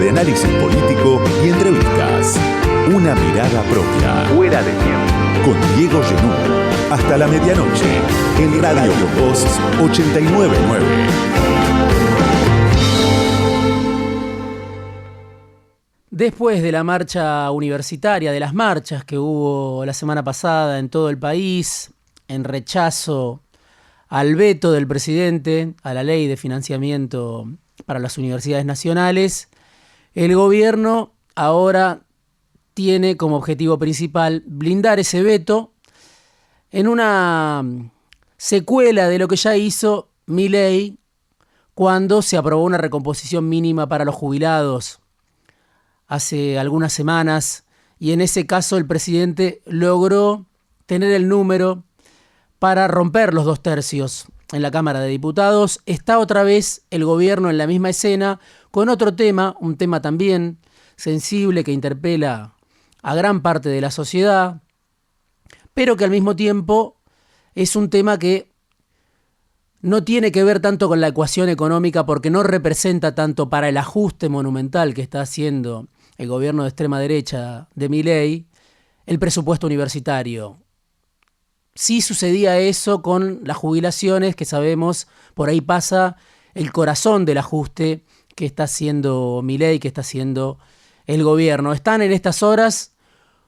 de análisis político y entrevistas. Una mirada propia. Fuera de tiempo. Con Diego Genú. Hasta la medianoche. En Radio Voz 899. Después de la marcha universitaria, de las marchas que hubo la semana pasada en todo el país, en rechazo al veto del presidente a la ley de financiamiento para las universidades nacionales, el gobierno ahora tiene como objetivo principal blindar ese veto en una secuela de lo que ya hizo Milei cuando se aprobó una recomposición mínima para los jubilados hace algunas semanas, y en ese caso el presidente logró tener el número para romper los 2/3 en la Cámara de Diputados. Está otra vez el gobierno en la misma escena con otro tema, un tema también sensible que interpela a gran parte de la sociedad, pero que al mismo tiempo es un tema que no tiene que ver tanto con la ecuación económica porque no representa tanto para el ajuste monumental que está haciendo el gobierno de extrema derecha de Milei el presupuesto universitario. Sí sucedía eso con las jubilaciones, que sabemos, por ahí pasa el corazón del ajuste que está haciendo Milei, que está haciendo el gobierno. Están en estas horas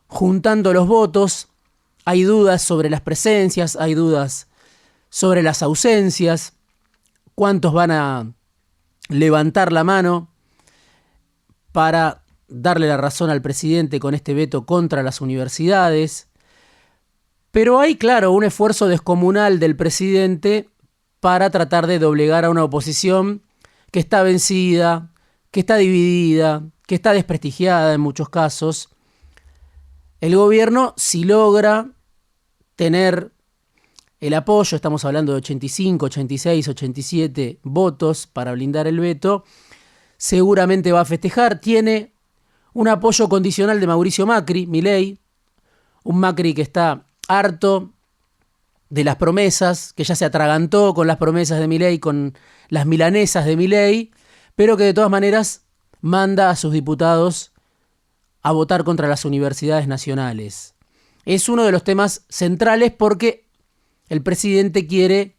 juntando los votos, hay dudas sobre las presencias, hay dudas sobre las ausencias, cuántos van a levantar la mano para darle la razón al presidente con este veto contra las universidades. Pero hay, claro, un esfuerzo descomunal del presidente para tratar de doblegar a una oposición que está vencida, que está dividida, que está desprestigiada en muchos casos. El gobierno, si logra tener el apoyo, estamos hablando de 85, 86, 87 votos para blindar el veto, seguramente va a festejar. Tiene un apoyo condicional de Mauricio Macri, Milei, un Macri que está harto de las promesas, que ya se atragantó con las promesas de Milei, con las milanesas de Milei, pero que de todas maneras manda a sus diputados a votar contra las universidades nacionales. Es uno de los temas centrales porque el presidente quiere,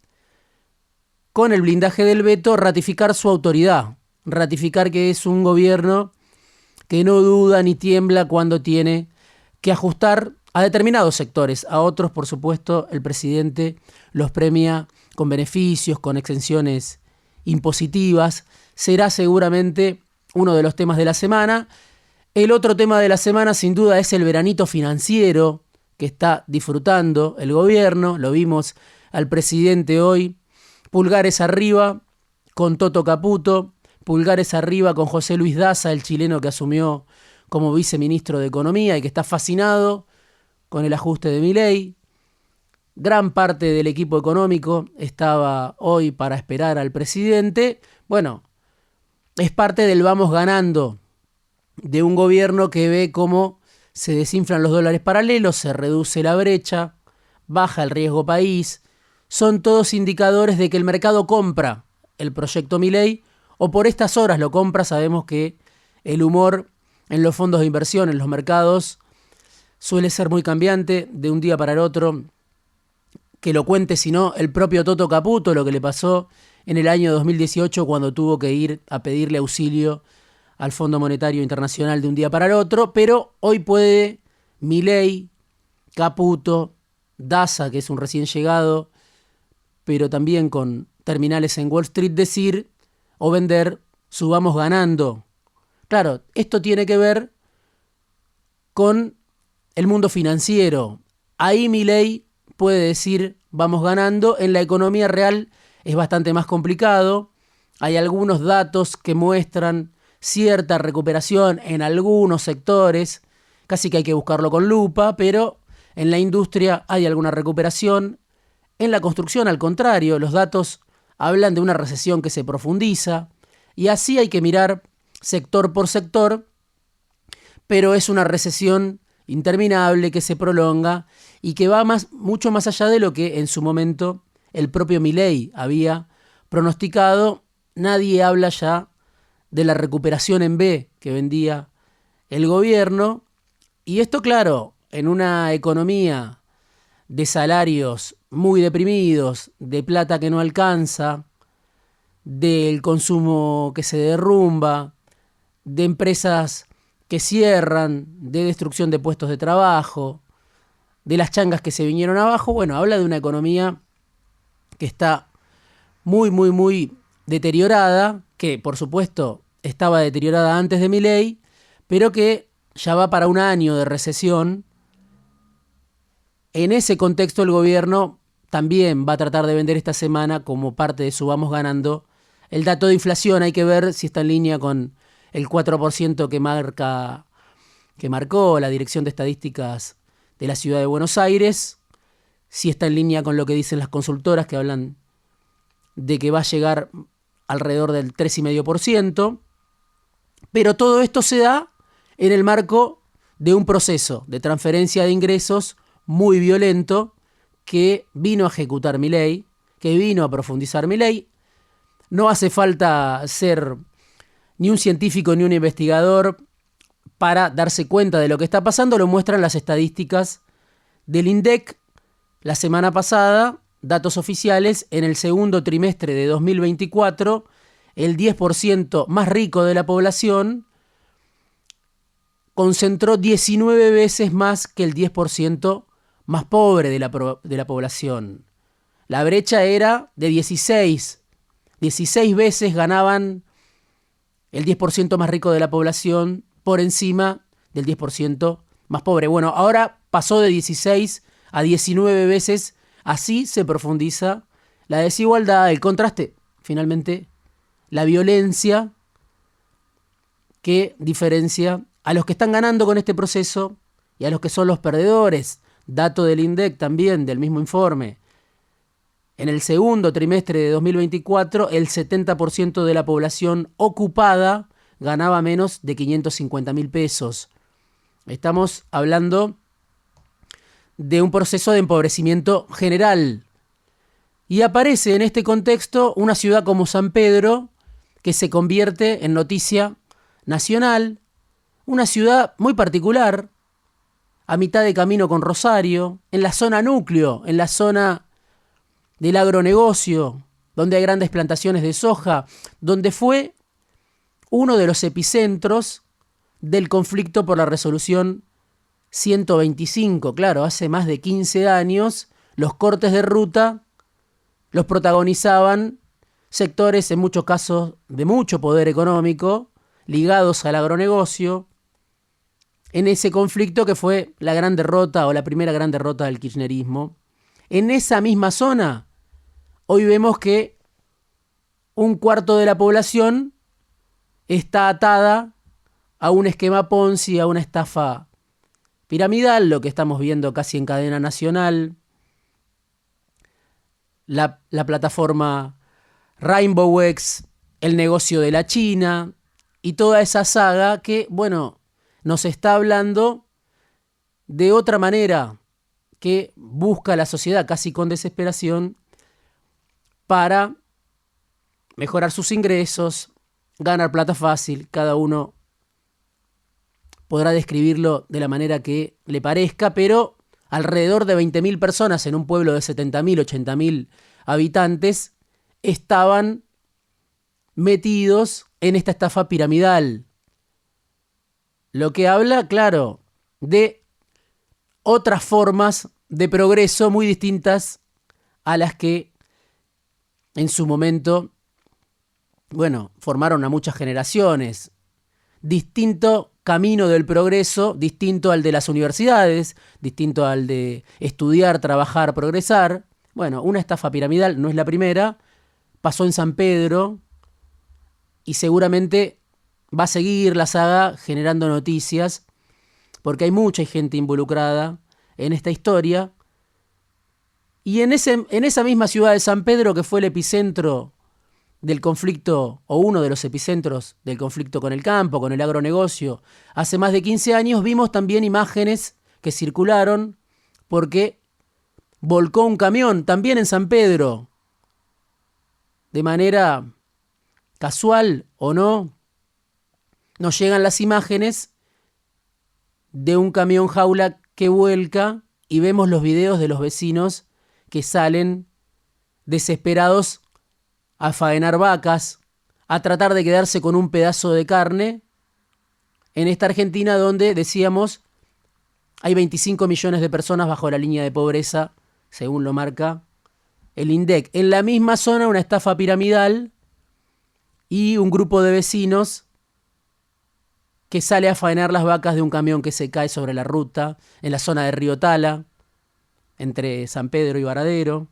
con el blindaje del veto, ratificar su autoridad, ratificar que es un gobierno que no duda ni tiembla cuando tiene que ajustar a determinados sectores. A otros, por supuesto, el presidente los premia con beneficios, con exenciones impositivas. Será seguramente uno de los temas de la semana. El otro tema de la semana, sin duda, es el veranito financiero que está disfrutando el gobierno. Lo vimos al presidente hoy, pulgares arriba con Toto Caputo, pulgares arriba con José Luis Daza, el chileno que asumió como viceministro de Economía y que está fascinado con el ajuste de Milei. Gran parte del equipo económico estaba hoy para esperar al presidente. Bueno, es parte del vamos ganando de un gobierno que ve cómo se desinflan los dólares paralelos, se reduce la brecha, baja el riesgo país. Son todos indicadores de que el mercado compra el proyecto Milei, o por estas horas lo compra. Sabemos que el humor en los fondos de inversión, en los mercados, suele ser muy cambiante de un día para el otro. Que lo cuente, si no, el propio Toto Caputo, lo que le pasó en el año 2018 cuando tuvo que ir a pedirle auxilio al Fondo Monetario Internacional de un día para el otro. Pero hoy puede Milei, Caputo, Daza, que es un recién llegado, pero también con terminales en Wall Street, decir o vender su vamos ganando. Claro, esto tiene que ver con el mundo financiero. Ahí Milei puede decir vamos ganando. En la economía real es bastante más complicado. Hay algunos datos que muestran cierta recuperación en algunos sectores. Casi que hay que buscarlo con lupa, pero en la industria hay alguna recuperación. En la construcción, al contrario, los datos hablan de una recesión que se profundiza. Y así hay que mirar sector por sector, pero es una recesión interminable que se prolonga y que va mucho más allá de lo que en su momento el propio Milei había pronosticado. Nadie habla ya de la recuperación en B que vendía el gobierno. Y esto, claro, en una economía de salarios muy deprimidos, de plata que no alcanza, del consumo que se derrumba, de empresas que cierran, de destrucción de puestos de trabajo, de las changas que se vinieron abajo. Bueno, habla de una economía que está muy, muy, muy deteriorada, que por supuesto estaba deteriorada antes de Milei, pero que ya va para un año de recesión. En ese contexto el gobierno también va a tratar de vender esta semana, como parte de su vamos ganando, el dato de inflación. Hay que ver si está en línea con el 4% que marcó la Dirección de Estadísticas de la Ciudad de Buenos Aires, si está en línea con lo que dicen las consultoras, que hablan de que va a llegar alrededor del 3,5%, pero todo esto se da en el marco de un proceso de transferencia de ingresos muy violento que vino a ejecutar Milei, que vino a profundizar Milei. No hace falta ser ni un científico ni un investigador para darse cuenta de lo que está pasando. Lo muestran las estadísticas del INDEC la semana pasada, datos oficiales. En el segundo trimestre de 2024, el 10% más rico de la población concentró 19 veces más que el 10% más pobre de la población. La brecha era de 16. 16 veces ganaban el 10% más rico de la población por encima del 10% más pobre. Bueno, ahora pasó de 16 a 19 veces. Así se profundiza la desigualdad, el contraste, finalmente, la violencia que diferencia a los que están ganando con este proceso y a los que son los perdedores. Dato del INDEC también, del mismo informe. En el segundo trimestre de 2024, el 70% de la población ocupada ganaba menos de 550.000 pesos. Estamos hablando de un proceso de empobrecimiento general. Y aparece en este contexto una ciudad como San Pedro, que se convierte en noticia nacional, una ciudad muy particular, a mitad de camino con Rosario, en la zona núcleo, en la zona del agronegocio, donde hay grandes plantaciones de soja, donde fue uno de los epicentros del conflicto por la resolución 125. Claro, hace más de 15 años, los cortes de ruta los protagonizaban sectores, en muchos casos, de mucho poder económico, ligados al agronegocio, en ese conflicto que fue la gran derrota o la primera gran derrota del kirchnerismo. En esa misma zona, hoy vemos que un cuarto de la población está atada a un esquema Ponzi, a una estafa piramidal, lo que estamos viendo casi en cadena nacional. La plataforma Rainbowx, el negocio de la China y toda esa saga que, bueno, nos está hablando de otra manera que busca la sociedad casi con desesperación para mejorar sus ingresos, ganar plata fácil. Cada uno podrá describirlo de la manera que le parezca, pero alrededor de 20.000 personas en un pueblo de 70.000, 80.000 habitantes estaban metidos en esta estafa piramidal. Lo que habla, claro, de otras formas de progreso muy distintas a las que en su momento, bueno, formaron a muchas generaciones. Distinto camino del progreso, distinto al de las universidades, distinto al de estudiar, trabajar, progresar. Bueno, una estafa piramidal no es la primera, pasó en San Pedro y seguramente va a seguir la saga generando noticias, porque hay mucha gente involucrada en esta historia. Y en esa misma ciudad de San Pedro, que fue el epicentro del conflicto, o uno de los epicentros del conflicto con el campo, con el agronegocio, hace más de 15 años, vimos también imágenes que circularon porque volcó un camión, también en San Pedro, de manera casual o no, nos llegan las imágenes de un camión jaula que vuelca y vemos los videos de los vecinos que salen desesperados a faenar vacas, a tratar de quedarse con un pedazo de carne en esta Argentina donde, decíamos, hay 25 millones de personas bajo la línea de pobreza, según lo marca el INDEC. En la misma zona, una estafa piramidal y un grupo de vecinos que sale a faenar las vacas de un camión que se cae sobre la ruta, en la zona de Río Tala, entre San Pedro y Varadero.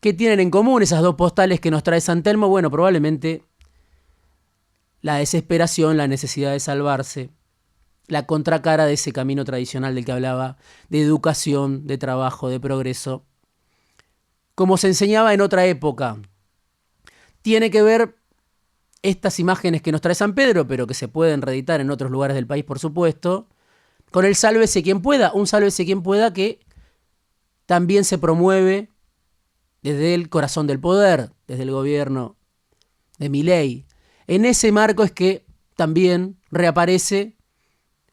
¿Qué tienen en común esas dos postales que nos trae San Telmo? Bueno, probablemente la desesperación, la necesidad de salvarse, la contracara de ese camino tradicional del que hablaba, de educación, de trabajo, de progreso, como se enseñaba en otra época. Tiene que ver estas imágenes que nos trae San Pedro, pero que se pueden reeditar en otros lugares del país, por supuesto, con el sálvese quien pueda, un sálvese quien pueda que también se promueve desde el corazón del poder, desde el gobierno de Milei. En ese marco es que también reaparece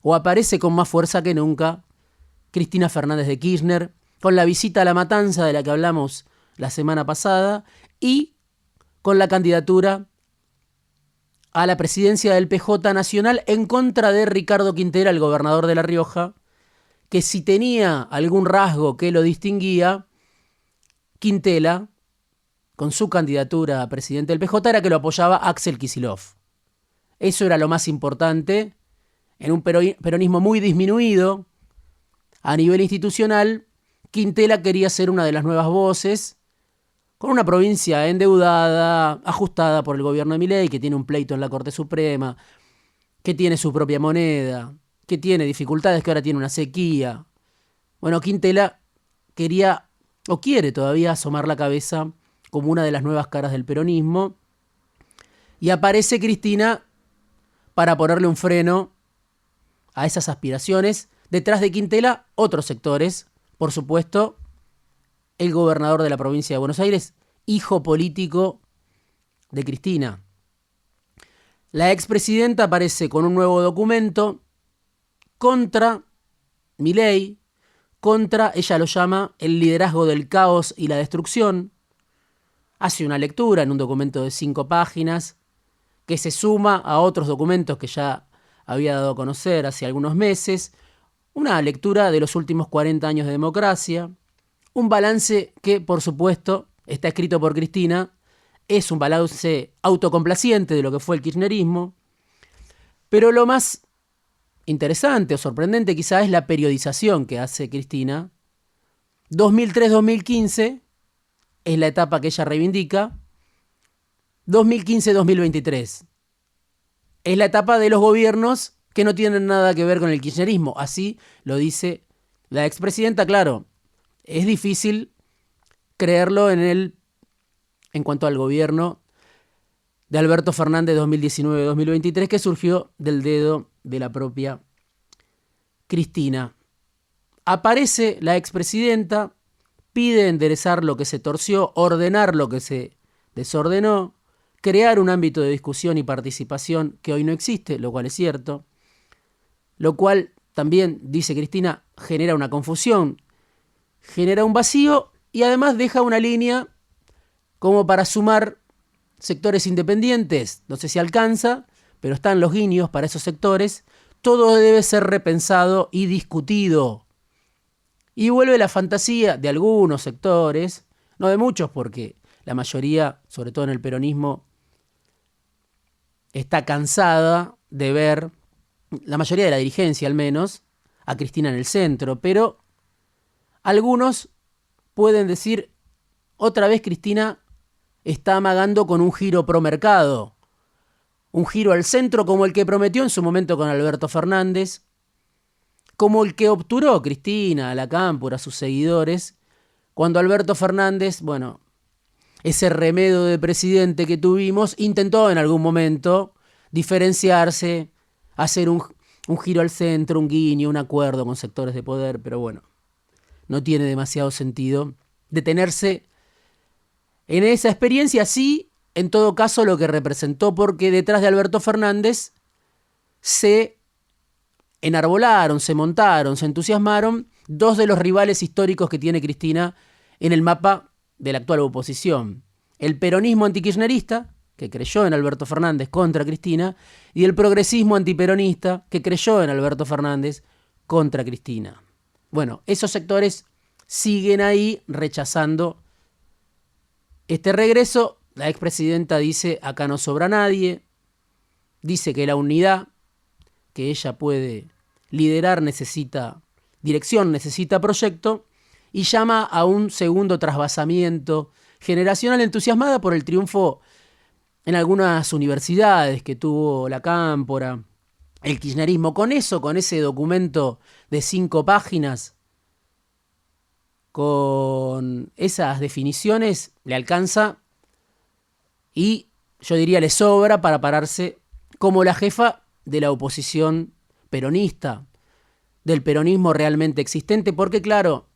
o aparece con más fuerza que nunca Cristina Fernández de Kirchner, con la visita a La Matanza de la que hablamos la semana pasada y con la candidatura a la presidencia del PJ Nacional en contra de Ricardo Quintela, el gobernador de La Rioja, que si tenía algún rasgo que lo distinguía, Quintela, con su candidatura a presidente del PJ, era que lo apoyaba Axel Kicillof. Eso era lo más importante en un peronismo muy disminuido a nivel institucional. Quintela quería ser una de las nuevas voces, con una provincia endeudada, ajustada por el gobierno de Milei, que tiene un pleito en la Corte Suprema, que tiene su propia moneda, que tiene dificultades, que ahora tiene una sequía. Bueno, Quintela quería, o quiere todavía, asomar la cabeza como una de las nuevas caras del peronismo, y aparece Cristina para ponerle un freno a esas aspiraciones. Detrás de Quintela, otros sectores, por supuesto, el gobernador de la provincia de Buenos Aires, hijo político de Cristina. La expresidenta aparece con un nuevo documento contra Milei, contra, ella lo llama, el liderazgo del caos y la destrucción. Hace una lectura en un documento de 5 páginas que se suma a otros documentos que ya había dado a conocer hace algunos meses. Una lectura de los últimos 40 años de democracia. Un balance que, por supuesto, está escrito por Cristina. Es un balance autocomplaciente de lo que fue el kirchnerismo. Pero lo más interesante o sorprendente quizá es la periodización que hace Cristina. 2003-2015 es la etapa que ella reivindica. 2015-2023 es la etapa de los gobiernos que no tienen nada que ver con el kirchnerismo. Así lo dice la expresidenta. Claro, es difícil creerlo en cuanto al gobierno de Alberto Fernández 2019-2023, que surgió del dedo de la propia Cristina. Aparece la expresidenta, pide enderezar lo que se torció, ordenar lo que se desordenó, crear un ámbito de discusión y participación que hoy no existe, lo cual es cierto, lo cual también, dice Cristina, genera una confusión, genera un vacío y además deja una línea como para sumar sectores independientes. No sé si alcanza, pero están los guiños para esos sectores. Todo debe ser repensado y discutido. Y vuelve la fantasía de algunos sectores, no de muchos, porque la mayoría, sobre todo en el peronismo, está cansada de ver, la mayoría de la dirigencia al menos, a Cristina en el centro, pero algunos pueden decir, otra vez Cristina está amagando con un giro pro mercado, un giro al centro como el que prometió en su momento con Alberto Fernández, como el que obturó Cristina, a la Cámpora, a sus seguidores, cuando Alberto Fernández, bueno, ese remedio de presidente que tuvimos, intentó en algún momento diferenciarse, hacer un giro al centro, un guiño, un acuerdo con sectores de poder, pero bueno, no tiene demasiado sentido detenerse en esa experiencia. Sí, en todo caso lo que representó, porque detrás de Alberto Fernández se enarbolaron, se montaron, se entusiasmaron dos de los rivales históricos que tiene Cristina en el mapa de la actual oposición. El peronismo antikirchnerista, que creyó en Alberto Fernández contra Cristina, y el progresismo antiperonista, que creyó en Alberto Fernández contra Cristina. Bueno, esos sectores siguen ahí rechazando este regreso. La expresidenta dice: acá no sobra nadie. Dice que la unidad que ella puede liderar necesita dirección, necesita proyecto, y llama a un segundo trasvasamiento generacional, entusiasmada por el triunfo en algunas universidades que tuvo la Cámpora, el kirchnerismo. Con eso, con ese documento de 5 páginas, con esas definiciones, le alcanza y yo diría le sobra para pararse como la jefa de la oposición peronista, del peronismo realmente existente, porque claro,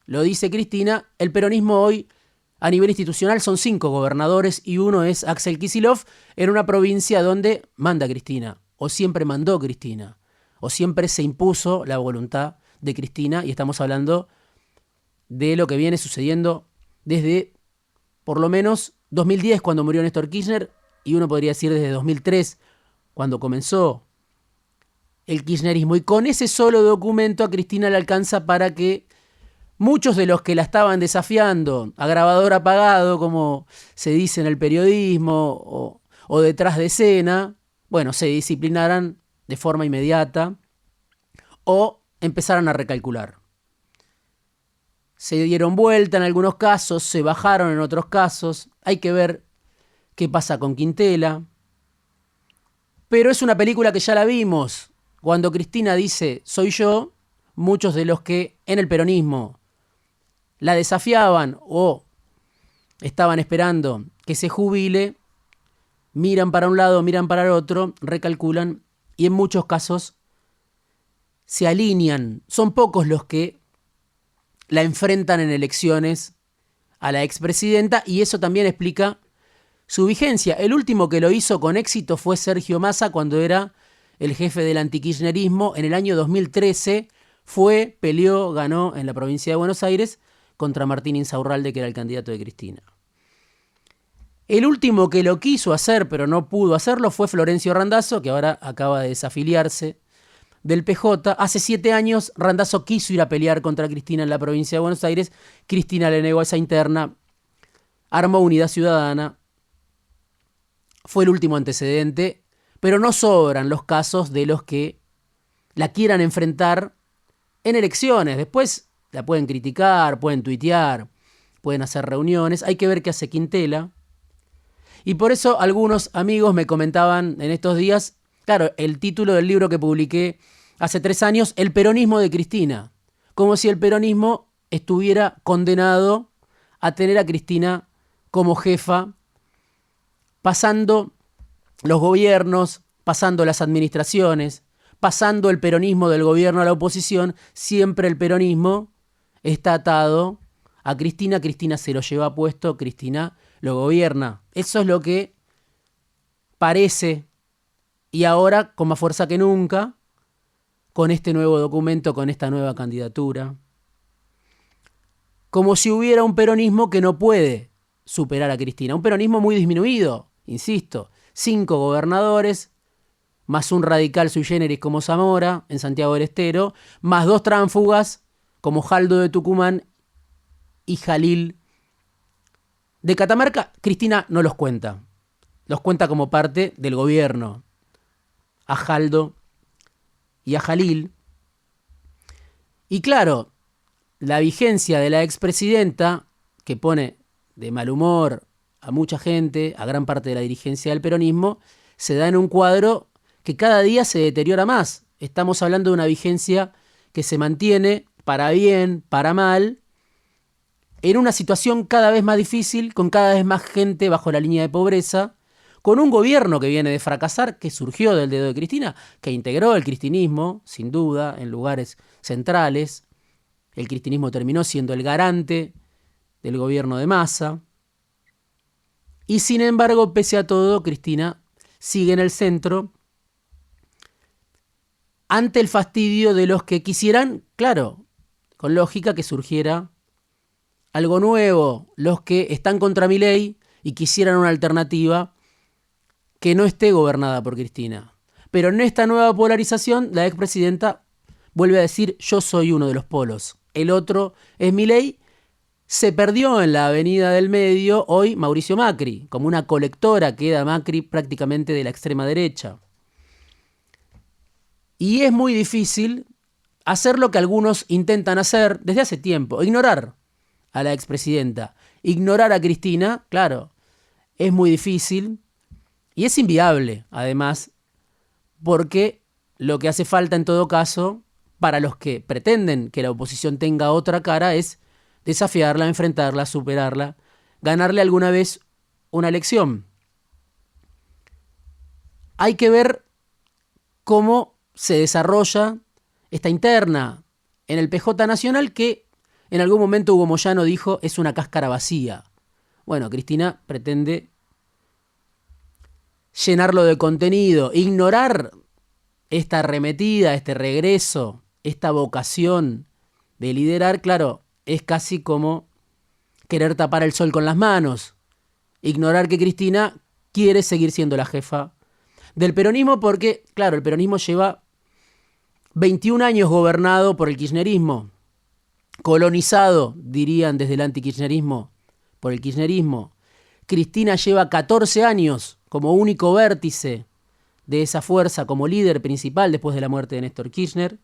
lo dice Cristina, el peronismo hoy a nivel institucional son 5 gobernadores y uno es Axel Kicillof en una provincia donde manda Cristina, o siempre mandó Cristina, o siempre se impuso la voluntad de Cristina, y estamos hablando de lo que viene sucediendo desde por lo menos 2010, cuando murió Néstor Kirchner, y uno podría decir desde 2003, cuando comenzó el kirchnerismo. Y con ese solo documento a Cristina le alcanza para que muchos de los que la estaban desafiando, a grabador apagado, como se dice en el periodismo, o detrás de escena, bueno, se disciplinaran de forma inmediata o empezaran a recalcular. Se dieron vuelta en algunos casos, se bajaron en otros casos. Hay que ver qué pasa con Quintela. Pero es una película que ya la vimos. Cuando Cristina dice soy yo, muchos de los que en el peronismo la desafiaban o estaban esperando que se jubile, miran para un lado, miran para el otro, recalculan y en muchos casos se alinean. Son pocos los que la enfrentan en elecciones a la expresidenta, y eso también explica su vigencia. El último que lo hizo con éxito fue Sergio Massa cuando era el jefe del antikirchnerismo. En el año 2013 peleó, ganó en la provincia de Buenos Aires contra Martín Insaurralde, que era el candidato de Cristina. El último que lo quiso hacer pero no pudo hacerlo fue Florencio Randazzo, que ahora acaba de desafiliarse del PJ. Hace 7 años Randazzo quiso ir a pelear contra Cristina en la provincia de Buenos Aires. Cristina le negó esa interna, armó Unidad Ciudadana. Fue el último antecedente, pero no sobran los casos de los que la quieran enfrentar en elecciones. Después la pueden criticar, pueden tuitear, pueden hacer reuniones. Hay que ver qué hace Quintela. Y por eso algunos amigos me comentaban en estos días, claro, el título del libro que publiqué hace 3 años, El peronismo de Cristina. Como si el peronismo estuviera condenado a tener a Cristina como jefa, pasando los gobiernos, pasando las administraciones, pasando el peronismo del gobierno a la oposición. Siempre el peronismo está atado a Cristina. Cristina se lo lleva puesto, Cristina lo gobierna. Eso es lo que parece, y ahora con más fuerza que nunca, con este nuevo documento, con esta nueva candidatura. Como si hubiera un peronismo que no puede superar a Cristina. Un peronismo muy disminuido, insisto. 5 gobernadores, más un radical sui generis como Zamora, en Santiago del Estero, más 2 tránsfugas como Jaldo de Tucumán y Jalil de Catamarca. Cristina no los cuenta. Los cuenta como parte del gobierno. A Jaldo y a Jalil. Y claro, la vigencia de la expresidenta, que pone de mal humor a mucha gente, a gran parte de la dirigencia del peronismo, se da en un cuadro que cada día se deteriora más. Estamos hablando de una vigencia que se mantiene, para bien, para mal, en una situación cada vez más difícil, con cada vez más gente bajo la línea de pobreza, con un gobierno que viene de fracasar, que surgió del dedo de Cristina, que integró el cristinismo, sin duda, en lugares centrales. El cristinismo terminó siendo el garante del gobierno de Massa. Y sin embargo, pese a todo, Cristina sigue en el centro ante el fastidio de los que quisieran, claro, con lógica, que surgiera algo nuevo, los que están contra Milei y quisieran una alternativa que no esté gobernada por Cristina. Pero en esta nueva polarización, la expresidenta vuelve a decir: yo soy uno de los polos, el otro es Milei. Se perdió en la avenida del medio hoy Mauricio Macri, como una colectora queda Macri prácticamente de la extrema derecha. Y es muy difícil hacer lo que algunos intentan hacer desde hace tiempo: ignorar a la expresidenta, ignorar a Cristina. Claro, es muy difícil y es inviable, además, porque lo que hace falta en todo caso, para los que pretenden que la oposición tenga otra cara, es desafiarla, enfrentarla, superarla, ganarle alguna vez una elección. Hay que ver cómo se desarrolla esta interna en el PJ Nacional, que en algún momento Hugo Moyano dijo es una cáscara vacía. Bueno, Cristina pretende llenarlo de contenido, ignorar esta arremetida, este regreso, esta vocación de liderar. Claro, es casi como querer tapar el sol con las manos, ignorar que Cristina quiere seguir siendo la jefa del peronismo, porque, claro, el peronismo lleva 21 años gobernado por el kirchnerismo, colonizado, dirían desde el antikirchnerismo, por el kirchnerismo. Cristina lleva 14 años como único vértice de esa fuerza, como líder principal después de la muerte de Néstor Kirchner.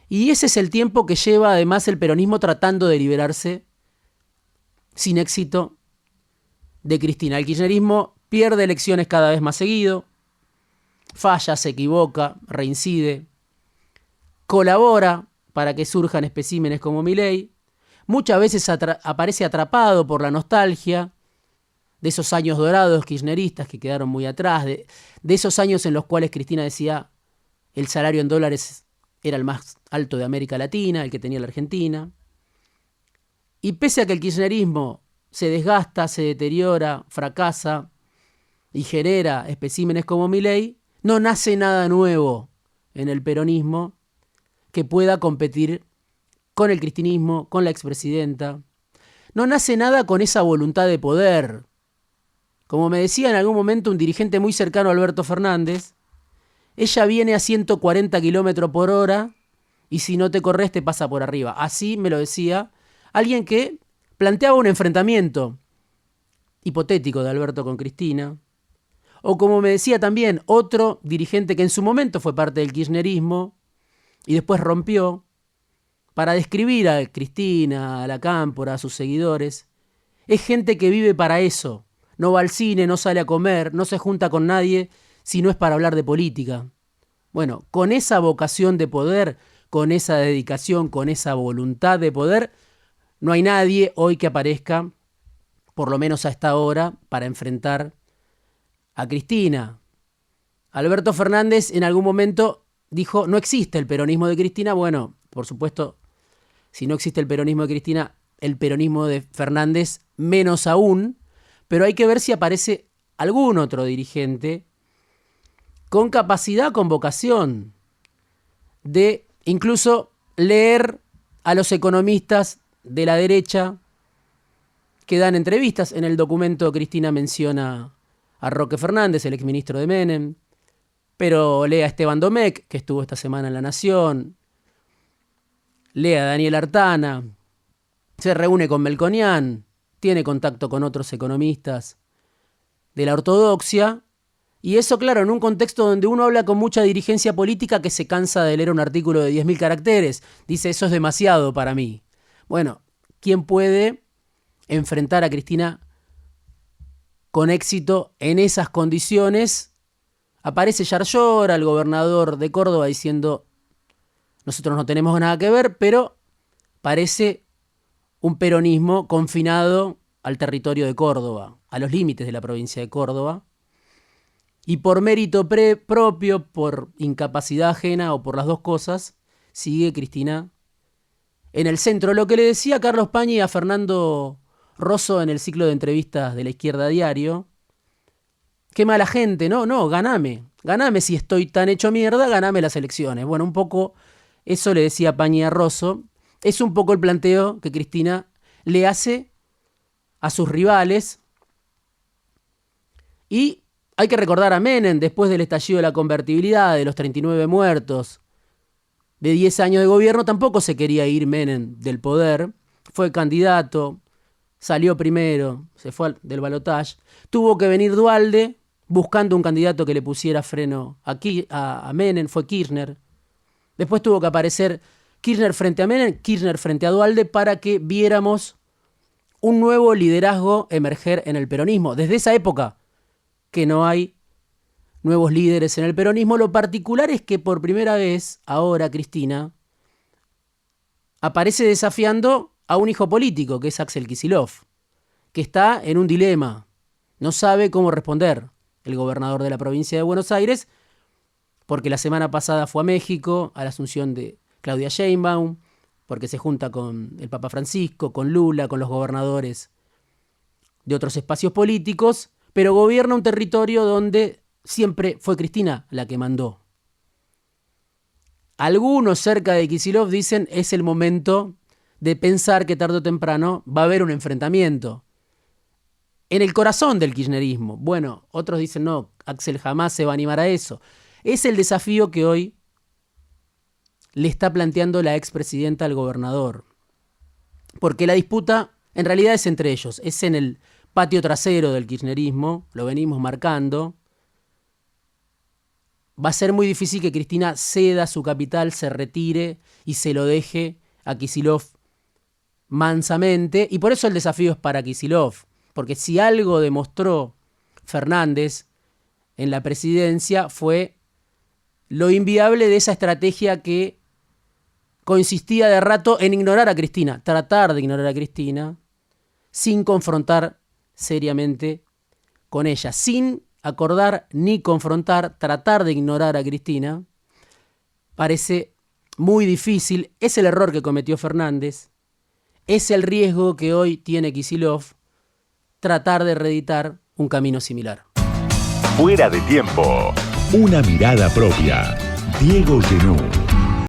Y ese es el tiempo que lleva además el peronismo tratando de liberarse, sin éxito, de Cristina. El kirchnerismo pierde elecciones cada vez más seguido, falla, se equivoca, reincide, colabora para que surjan especímenes como Milei. Muchas veces aparece atrapado por la nostalgia de esos años dorados kirchneristas que quedaron muy atrás, de esos años en los cuales Cristina decía el salario en dólares era el más alto de América Latina, el que tenía la Argentina. Y pese a que el kirchnerismo se desgasta, se deteriora, fracasa y genera especímenes como Milei, no nace nada nuevo en el peronismo que pueda competir con el cristinismo, con la expresidenta. No nace nada con esa voluntad de poder. Como me decía en algún momento un dirigente muy cercano a Alberto Fernández, ella viene a 140 kilómetros por hora y si no te corres te pasa por arriba. Así me lo decía alguien que planteaba un enfrentamiento hipotético de Alberto con Cristina. O como me decía también otro dirigente que en su momento fue parte del kirchnerismo y después rompió, para describir a Cristina, a la Cámpora, a sus seguidores: es gente que vive para eso. No va al cine, no sale a comer, no se junta con nadie si no es para hablar de política. Bueno, con esa vocación de poder, con esa dedicación, con esa voluntad de poder, no hay nadie hoy que aparezca, por lo menos a esta hora, para enfrentar a Cristina. Alberto Fernández en algún momento dijo: no existe el peronismo de Cristina. Bueno, por supuesto, si no existe el peronismo de Cristina, el peronismo de Fernández menos aún, pero hay que ver si aparece algún otro dirigente con capacidad, con vocación de incluso leer a los economistas de la derecha que dan entrevistas. En el documento Cristina menciona a Roque Fernández, el exministro de Menem, pero lee a Esteban Domecq, que estuvo esta semana en La Nación, lee a Daniel Artana, se reúne con Melconian, tiene contacto con otros economistas de la ortodoxia, y eso, claro, en un contexto donde uno habla con mucha dirigencia política que se cansa de leer un artículo de 10.000 caracteres, dice: eso es demasiado para mí. Bueno, ¿quién puede enfrentar a Cristina con éxito en esas condiciones? Aparece Yarlora, el gobernador de Córdoba, diciendo: nosotros no tenemos nada que ver, pero parece un peronismo confinado al territorio de Córdoba, a los límites de la provincia de Córdoba, y por mérito propio, por incapacidad ajena o por las dos cosas, sigue Cristina en el centro. Lo que le decía Carlos Pañi a Fernando Rosso en el ciclo de entrevistas de La Izquierda Diario. Qué mala gente, no, ganame si estoy tan hecho mierda, ganame las elecciones. Bueno, un poco eso le decía Pañi a Rosso. Es un poco el planteo que Cristina le hace a sus rivales. Y hay que recordar a Menem, después del estallido de la convertibilidad, de los 39 muertos, de 10 años de gobierno, tampoco se quería ir Menem del poder. Fue candidato, salió primero, se fue del balotaje. Tuvo que venir Duhalde buscando un candidato que le pusiera freno a Menem, fue Kirchner. Después tuvo que aparecer Kirchner frente a Menem, Kirchner frente a Duhalde, para que viéramos un nuevo liderazgo emerger en el peronismo. Desde esa época que no hay nuevos líderes en el peronismo. Lo particular es que por primera vez, ahora Cristina aparece desafiando a un hijo político, que es Axel Kicillof, que está en un dilema. No sabe cómo responder el gobernador de la provincia de Buenos Aires, porque la semana pasada fue a México, a la asunción de Claudia Sheinbaum, porque se junta con el Papa Francisco, con Lula, con los gobernadores de otros espacios políticos, pero gobierna un territorio donde siempre fue Cristina la que mandó. Algunos cerca de Kicillof dicen es el momento de pensar que tarde o temprano va a haber un enfrentamiento en el corazón del kirchnerismo. Bueno, otros dicen no, Axel jamás se va a animar a eso. Es el desafío que hoy le está planteando la expresidenta al gobernador. Porque la disputa en realidad es entre ellos, es en el patio trasero del kirchnerismo, lo venimos marcando. Va a ser muy difícil que Cristina ceda su capital, se retire y se lo deje a Kicillof mansamente. Y por eso el desafío es para Kicillof. Porque si algo demostró Fernández en la presidencia fue lo inviable de esa estrategia que consistía de rato en ignorar a Cristina, tratar de ignorar a Cristina sin confrontar seriamente con ella, sin acordar ni confrontar, tratar de ignorar a Cristina. Parece muy difícil, es el error que cometió Fernández, es el riesgo que hoy tiene Kicillof, tratar de reeditar un camino similar. Fuera de tiempo. Una mirada propia. Diego Genú.